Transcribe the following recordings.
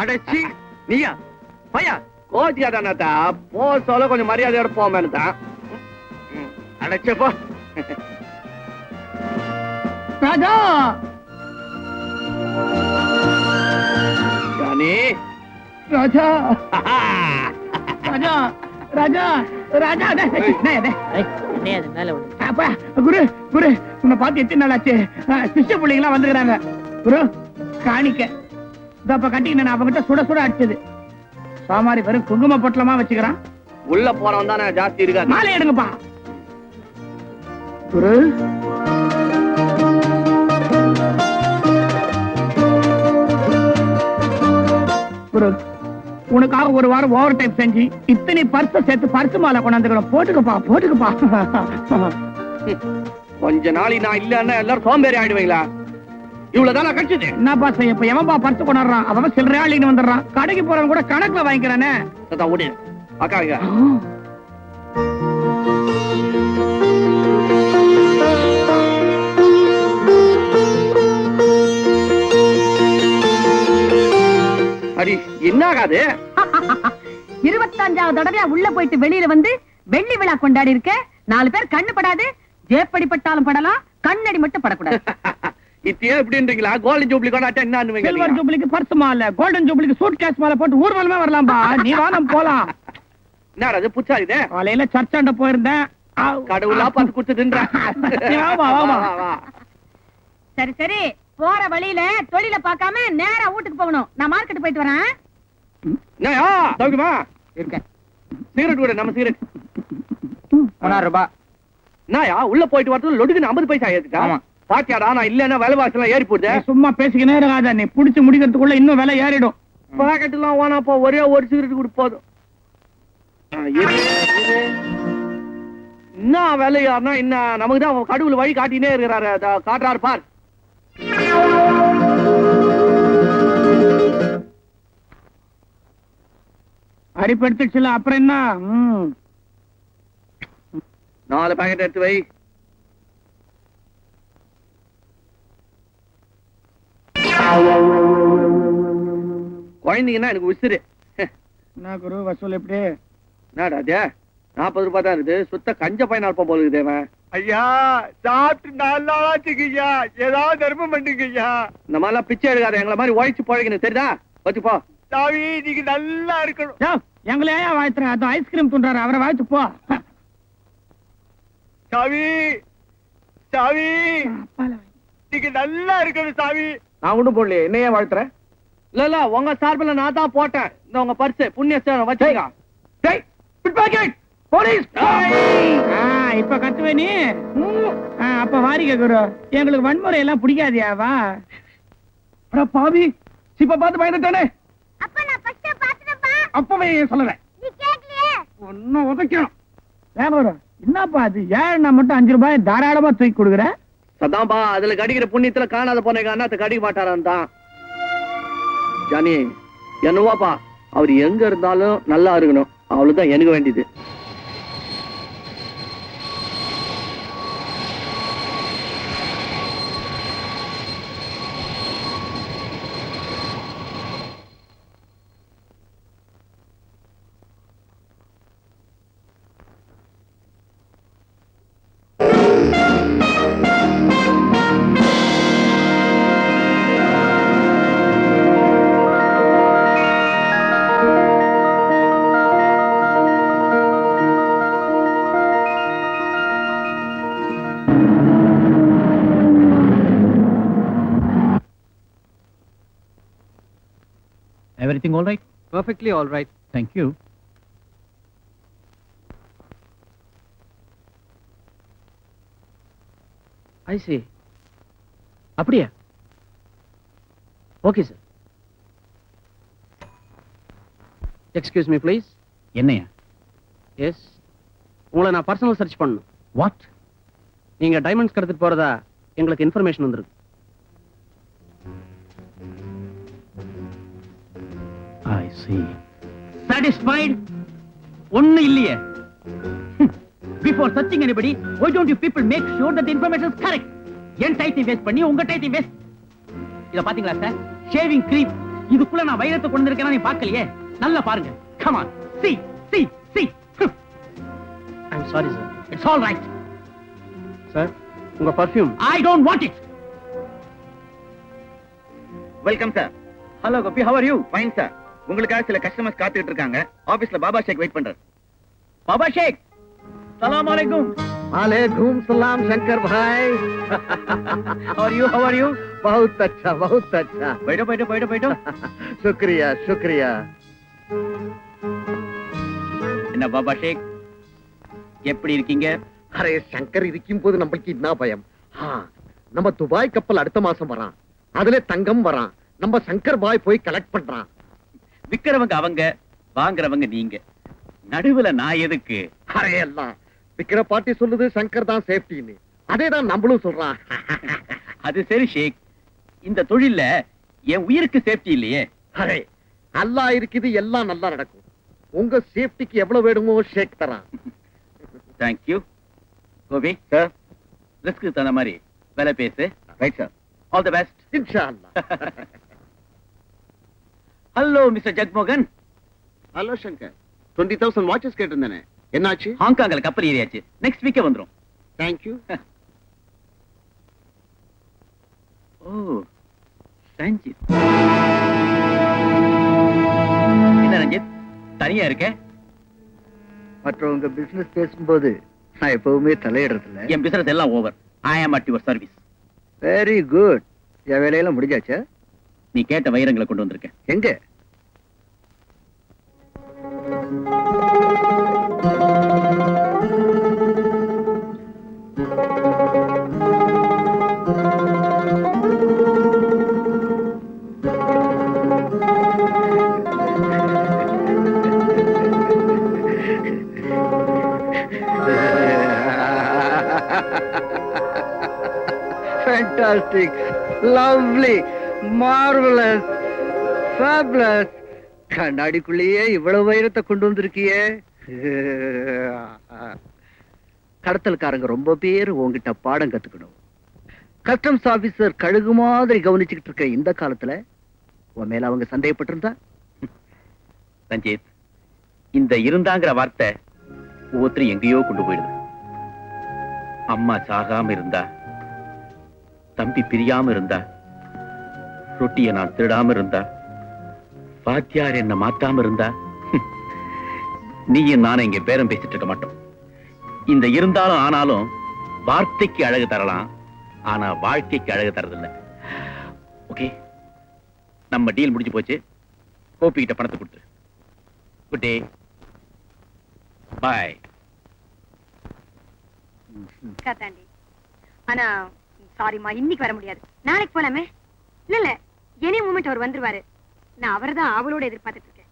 அடைச்சி நீயா பையா கோச்சிக்காதானத்தா போ சொல்ல கொஞ்சம் மரியாதையோட போமேன்னு தான் அடைச்சப்போ ராஜா ஜானி ராஜா ராஜா ராஜா ராஜா அப்பா குரு குரு உன்னை பார்த்து எத்தனை நாள் ஆச்சு சிஷ்ய பிள்ளைங்களாம் வந்துக்கிறாங்க குரு காணிக்க இதப்ப கட்டிக்கின அவங்கிட்ட சுட சுட அடிச்சது சாமாரி வெறும் குங்கும பொட்டலமா வச்சுக்கிறான் உள்ள போறவன் தானே ஜாஸ்தி இருக்காது மாலை எடுங்கப்பா குரு குரு உனக்காக ஒரு வாரம் ஓவர் டைம் செஞ்சு இத்தனை பர்ச சேர்த்து பர்சு மாலை கொண்டாந்துக்கணும் போட்டுக்கப்பா போட்டுக்கப்பா கொஞ்ச நாளைக்கு நான் இல்லன்னா எல்லாரும் சோம்பேறி ஆயிடுவீங்களா இவ்வளவுதான் கழிச்சது என்னப்பா செய்ய இப்ப எவன்பா பர்சு கொண்டாடுறான் அவன் சில்லறையாளின்னு வந்துடுறான் கடைக்கு போறவன் கூட கணக்குல வாங்கிக்கிறானே ஓடு அக்கா அடி என்ன ஆகாது 25வது தடவையா உள்ள போயிட்டு வெளியில வந்து வெள்ளி விழா கொண்டாடி இருக்க 4 பேர் கண்ணு படாது ஜேப்படி பட்டாலும் படலாம் கண்ணடி மட்டும் படக்கூடாது இத்தியே எப்படின்றீங்களா கோல்டன் ஜூப்ளி கொண்டாட்ட என்ன சில்வர் ஜூப்ளிக்கு பர்ஸ் மாலை கோல்டன் ஜூப்ளிக்கு சூட் கேஸ் மாலை போட்டு ஊர்வலமா வரலாம்பா நீ வா நம்ம போலாம் என்ன அது புச்சா இது காலையில சர்ச்சாண்ட போயிருந்தேன் கடவுளா பார்த்து கொடுத்துட்டுன்றேன் சரி சரி போற வழியில தொழில பார்க்காம நேரா வீட்டுக்கு போகணும் நான் மார்க்கெட் போயிட்டு வரேன் இருக்கேன் சிகரெட் கூட நம்ம சிகரெட் 1000 ரூபாய் நாயா உள்ள போயிட்டு வரது லொடுக்கு 50 பைசா ஏத்துக்கா பாத்தியாடா நான் இல்லன்னா விலைவாசி எல்லாம் ஏறி போடுது சும்மா பேசிக்கினே இருக்காத நீ புடிச்சு முடிக்கிறதுக்குள்ள இன்னும் விலை ஏறிடும் பாக்கெட் எல்லாம் வானாப்பா ஒரே ஒரு சிகரெட் கூட போதும் என்ன விலையாருன்னா என்ன நமக்கு தான் கடவுள் வழி காட்டினே இருக்கிறாரு காட்டுறாரு பார் அரிப்படுத்துச்சுல அப்புறம் என்ன 4 பாக்கெட் எடுத்து வை குழந்தைங்கன்னா எனக்கு உசுரு என்ன குரு வசூல் எப்படி என்னடா 40 ரூபாய் தான் இருக்குது சுத்த கஞ்ச பையனா இருப்போம் போல இருக்குது தேவன் ஐயா சாப்பிட்டு 4 நாளாச்சுங்கய்யா ஏதாவது தர்மம் பண்ணுங்கய்யா இந்த மாதிரிலாம் பிச்சை எடுக்காத எங்களை மாதிரி உழைச்சு பழகணும் தெரியுதா வச்சுப்போ சாமி நீங்க நல்லா இருக்கணும் எங்களை ஏன் வாழ்த்துற அது ஐஸ்கிரீம் துண்டாரு அவரை வாழ்த்து போ சாமி சாமி நீங்க நல்லா இருக்கணும் சாமி நான் ஒண்ணும் போடலையே என்னையே வாழ்த்துறேன் இல்ல உங்க சார்பில் நான் தான் போட்டேன் இந்த உங்க பர்ஸ் புண்ணிய வச்சுக்கா போலீஸ் இப்ப கத்துவே நீ அப்ப வாரிக்க குரு எங்களுக்கு வன்முறை எல்லாம் பிடிக்காதியாவா பாவி இப்ப பார்த்து பயந்துட்டானே அப்பவே சொல்லல ஒன்னும் உதைக்கணும் வேணும் என்னப்பா அது ஏன்னா மட்டும் 5 ரூபாய் தாராளமா தூக்கி கொடுக்குற சதாம்பா அதுல கடிக்கிற புண்ணியத்துல காணாத போனேங்க அண்ணாத்த கடிக்க மாட்டாரான் தான் ஜானி என்னவாப்பா அவர் எங்க இருந்தாலும் நல்லா இருக்கணும் அவ்வளவுதான் எனக்கு வேண்டியது Everything all right? Perfectly all right. Thank you. I see. அப்படியே okay sir excuse me please என்னையா? எஸ் உங்களை நான் பர்சனல் சர்ச் பண்ணணும். வாட்? நீங்க டைமண்ட்ஸ் கடத்திட்டு போறதா எங்களுக்கு இன்ஃபர்மேஷன் வந்திருக்கு. I see. Satisfied? ஒண்ணு இல்லையே. Before searching anybody, why don't you people make sure that the information is correct? என் டைத்தை வேஸ்ட் பண்ணி உங்க டைத்தை வேஸ்ட். இத பாத்தீங்களா சார்? ஷேவிங் கிரீம் இதுக்குள்ள நான் வைரத்தை கொண்டு இருக்கேன் நீ பார்க்கலையே. நல்லா பாருங்க. Come on. See. I'm sorry, sir. It's all right. Sir, உங்க perfume. I don't want it. Welcome sir. Hello Gopi, how are you? Fine sir. உங்களுக்காக சில கஸ்டமர்ஸ் காத்துக்கிட்டு இருக்காங்க. ஆபீஸ்ல பாபா ஷேக் வெயிட் பண்றாரு. பாபா ஷேக். சலாம் அலைக்கும். वालेकुम सलाम शंकर भाई। How are you? बहुत अच्छा बहुत अच्छा। बैठो। शुक्रिया शुक्रिया। என்ன பாபா ஷேக், எப்படி இருக்கீங்க? அரே சங்கர் இருக்கும் போது நம்மளுக்கு என்ன பயம்? நம்ம துபாய் கப்பல் அடுத்த மாசம் வரான், அதுல தங்கம் வரான், நம்ம சங்கர் பாய் போய் கலெக்ட் பண்றான். விக்கிறவங்க அவங்க, வாங்குறவங்க நீங்க, நடுவுல நான் எதுக்கு? அரே எல்லாம் விக்கிற பாட்டி சொல்லுது சங்கர் தான் சேஃப்டின்னு, அதேதான் நம்மளும் சொல்றான். அது சரி ஷேக், இந்த தொழில்ல என் உயிருக்கு சேஃப்டி இல்லையே. அரே அல்லாஹ் இருக்குது, எல்லாம் நல்லா நடக்கும். உங்க சேஃப்டிக்கு எவ்வளவு வேணுமோ ஷேக் தரான். தேங்க்யூ கோபி. சார். ரிஸ்க்கு தகுந்த மாதிரி வேலை பேசு. Right sir. All the best. இன்ஷா அல்லாஹ். Hello mister Jagmohan. Hello Shankar, 20,000 watches கேட்டிருந்தேனே, என்னாச்சு? ஹாங்காங்ல கப்பல் ஏறியாச்சு, நெக்ஸ்ட் வீக்கே வந்துரும். தேங்க்யூ. ஓ ரஞ்சித். என்ன ரஞ்சித், தனியா இருக்க? மற்றவங்க பிசினஸ் பேசும்போது நான் எப்பவுமே தலையிடுறதில்ல. என் பிசினஸ் எல்லாம் over. I am at your service. Very good. என் வேலையெல்லாம் முடிஞ்சாச்சா? நீ கேட்ட வைரங்களை கொண்டு வந்திருக்கேன். எங்க? Fantastic, lovely, marvelous, fabulous. கண்ணாடிக்குள்ளேயே இவ்வளவு வைரத்தை கொண்டு வந்திருக்கியே. கடத்தல்காரங்க ரொம்ப பேர் உங்ககிட்ட பாடம் கத்துக்கணும். கஸ்டம்ஸ் ஆபீசர் கழுகு மாதிரி கவனிச்சுக்கிட்டு இருக்க இந்த காலத்துல உன் மேல அவங்க சந்தேகப்பட்டிருந்தா? ரஞ்சித், இந்த இருந்தாங்கிற வார்த்தை ஒவ்வொருத்தரும் எங்கேயோ கொண்டு போயிடுது. அம்மா சாகாம இருந்தா, தம்பி பிரியாம இருந்தா, ரொட்டியை நான் திருடாம இருந்தா, வாத்தியார் என்ன மாத்தாம இருந்தா, நீயும் நானும் இங்க பேரம் பேசிட்டு இருக்க மாட்டோம். இந்த இருந்தாலும் ஆனாலும் வார்த்தைக்கு அழகு தரலாம், ஆனா வாழ்க்கைக்கு அழகு தரதில்லை. ஓகே, நம்ம டீல் முடிஞ்சு போச்சு. கோபி கிட்ட பணத்தை கொடுத்துரு. குட் டே, பாய். காத்தாண்டி, ஆனா சாரிமா, இன்னைக்கு வர முடியாது, நாளைக்கு போலாமே. இல்ல எனி மூமெண்ட் அவர் வந்துருவாரு. நான் அவர்தான் அவளோட எதிர்பார்த்துட்டு இருக்கேன்.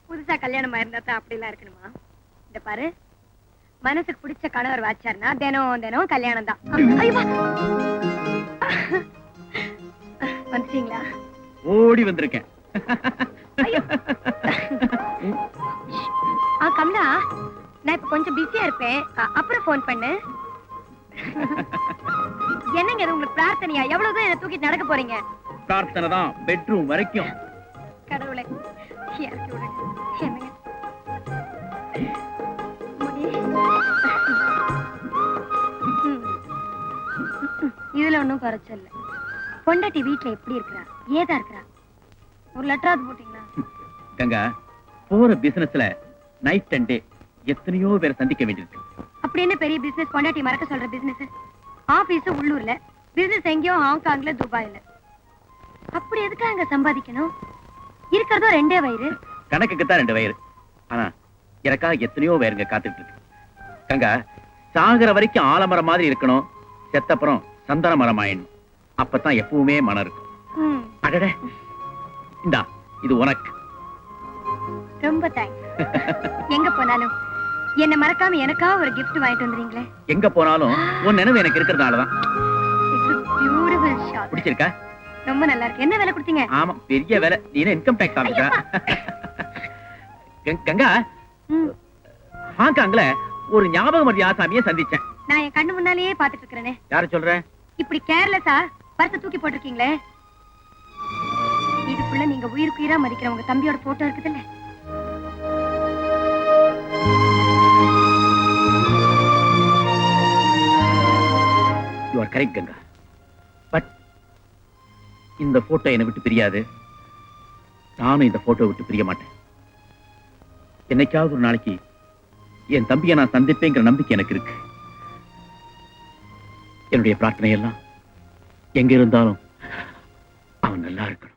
புதுசா கல்யாணம் இருந்தா தான் அப்படி எல்லாம் இருக்கணுமா? இந்த பாரு, மனசுக்கு பிடிச்ச கணவர் வாச்சாருன்னா தினம் தினம் கல்யாணம் தான். வந்துட்டீங்களா? ஓடி வந்திருக்கேன். கமலா, நான் இப்ப கொஞ்சம் பிஸியா இருப்பேன், அப்புறம் போன் பண்ணு. என்னங்க இது உங்களுக்கு பிரார்த்தனையா? எவ்வளவுதான் என்ன தூக்கிட்டு நடக்க போறீங்க? பிரார்த்தனை தான், பெட்ரூம் வரைக்கும். கடவுளே, இறக்கி விடுங்க. என்னங்க இதுல ஒண்ணும் குறைச்சல்ல. பொண்டாட்டி வீட்டுல எப்படி இருக்கிறா, ஏதா இருக்கிறா? ஒரு லெட்டராவது போட்டீங்களா? கங்கா, போற பிசினஸ்ல நைட் அண்ட் டே எத்தனையோ பேரை சந்திக்க வேண்டியிருக்கு. அப்படி என்ன பெரிய பிசினஸ் பொண்டாட்டி மறக்க சொல்ற பிசினஸ்? ஆபீஸ் உள்ளூர்ல, பிசினஸ் எங்கேயோ ஹாங்காங்ல, துபாயில. அப்படி எதுக்கு அங்க சம்பாதிக்கணும்? இருக்கிறதோ 2 வயிறு. கணக்குக்கு தான் 2 வயிறு, ஆனா எனக்காக எத்தனையோ வயிறுங்க காத்துட்டு இருக்கு. கங்கா, சாகுற வரைக்கும் ஆலமரம் மாதிரி இருக்கணும், செத்தப்புறம் சந்தன மரம் ஆயிடணும். அப்பதான் எப்பவுமே மனம் இருக்கும். அடடே, இந்தா இது உனக்கு. ரொம்ப தேங்க்ஸ். எங்க போனாலும் என்ன மறக்காம எனக்கா ஒரு gift வாங்கிட்டு வந்துறீங்களே. எங்க போனாலும் உன் நினைவு எனக்கு இருக்கிறதுனாலதான். Beautiful shot. பிடிச்சிருக்கா? ரொம்ப நல்லா இருக்கு. என்ன விலை கொடுத்தீங்க? ஆமா, பெரிய வேலை. நீ இன்கம் டாக்ஸ் ஆபீஸா? கங்கா, ஹாங்காங்ல ஒரு ஞாபகம் மத்திய ஆசாமியை சந்திச்சேன். நான் என் கண்ணு முன்னாலேயே பாத்துட்டு இருக்கிறேனே. யார சொல்ற? இப்படி கேர்லெஸ்ஸா பர்ஸ் தூக்கி போட்டிருக்கீங்களே, இதுக்குள்ள நீங்க உயிருக்குயிரா மதிக்கிற உங்க தம்பியோட போட்டோ இருக்குதுல்ல? You are correct Ganga. But இந்த போட்டோ என்னை விட்டு பிரியாது. நானும் இந்த போட்டோ விட்டு பிரிய மாட்டேன். என்னைக்காவது ஒரு நாளைக்கு என் தம்பியை நான் சந்திப்பேங்கிற நம்பிக்கை எனக்கு இருக்கு. என்னுடைய பிரார்த்தனை எல்லாம் எங்க இருந்தாலும் அவன் நல்லா இருக்கணும்.